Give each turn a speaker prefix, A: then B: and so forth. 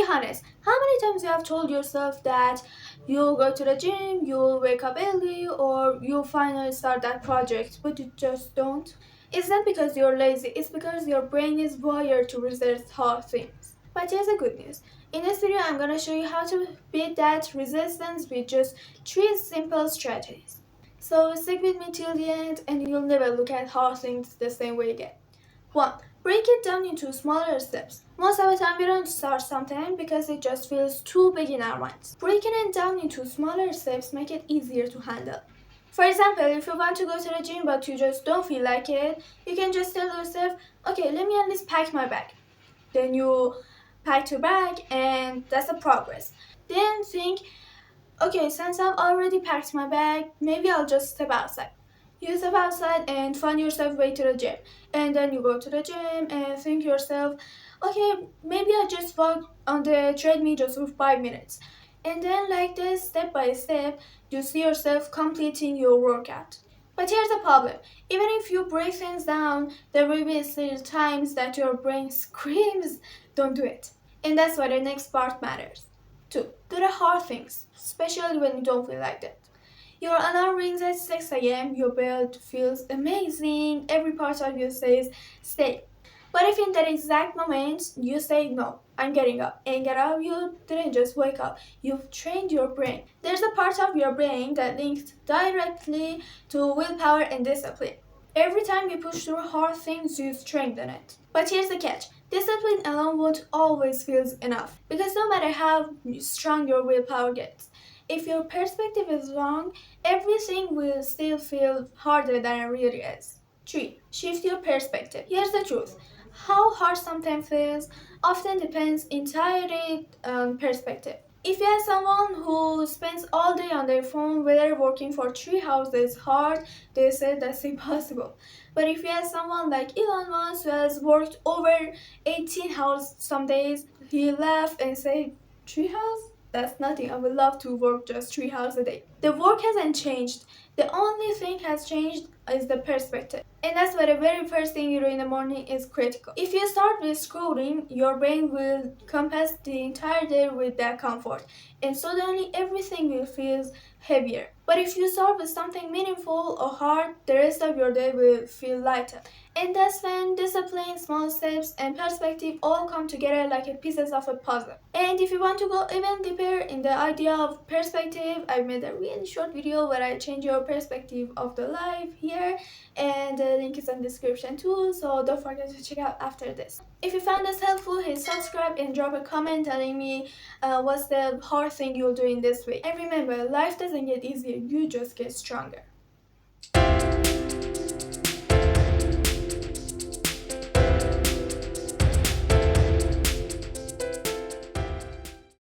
A: Be honest, how many times you have told yourself that you'll go to the gym, you'll wake up early, or you'll finally start that project, but you just don't? It's not because you're lazy, it's because your brain is wired to resist hard things. But here's the good news. In this video, I'm gonna show you how to beat that resistance with just 3 simple strategies. So stick with me till the end and you'll never look at hard things the same way again. 1. Break it down into smaller steps. Most of the time we don't start something because it just feels too big in our minds. Breaking it down into smaller steps make it easier to handle. For example, if you want to go to the gym but you just don't feel like it, you can just tell yourself, okay, let me at least pack my bag. Then you pack your bag and that's a progress. Then think, okay, since I've already packed my bag, maybe I'll just step outside. You step outside and find yourself way to the gym. And then you go to the gym and think yourself, okay, maybe I just walk on the treadmill just for 5 minutes. And then like this, step by step, you see yourself completing your workout. But here's the problem. Even if you break things down, there will be still times that your brain screams, don't do it. And that's why the next part matters. 2. Do the hard things, especially when you don't feel like that. Your alarm rings at 6 a.m., your bed feels amazing, every part of you says, stay. But if in that exact moment you say, no, I'm getting up, and get up, you didn't just wake up, you've trained your brain. There's a part of your brain that links directly to willpower and discipline. Every time you push through hard things, you strengthen it. But here's the catch. Discipline alone won't always feel enough, because no matter how strong your willpower gets, if your perspective is wrong, everything will still feel harder than it really is. 3. Shift your perspective. Here's the truth. How hard something feels often depends entirely on perspective. If you have someone who spends all day on their phone, whether working for 3 hours is hard, they say that's impossible. But if you have someone like Elon Musk who has worked over 18 hours some days, he laugh and say, 3 hours? That's nothing. I would love to work just 3 hours a day. The work hasn't changed. The only thing has changed is the perspective. And that's why the very first thing you do in the morning is critical. If you start with scrolling, your brain will compass the entire day with that comfort. And suddenly everything will feel heavier. But if you start with something meaningful or hard, the rest of your day will feel lighter. And that's when discipline, small steps, and perspective all come together like pieces of a puzzle. And if you want to go even deeper in the idea of perspective, I made a really short video where I change your perspective of the life here, and the link is in the description too, so don't forget to check out after this. If you found this helpful, hit subscribe and drop a comment telling me what's the hard thing you'll do in this week. And remember, life doesn't get easier, you just get stronger.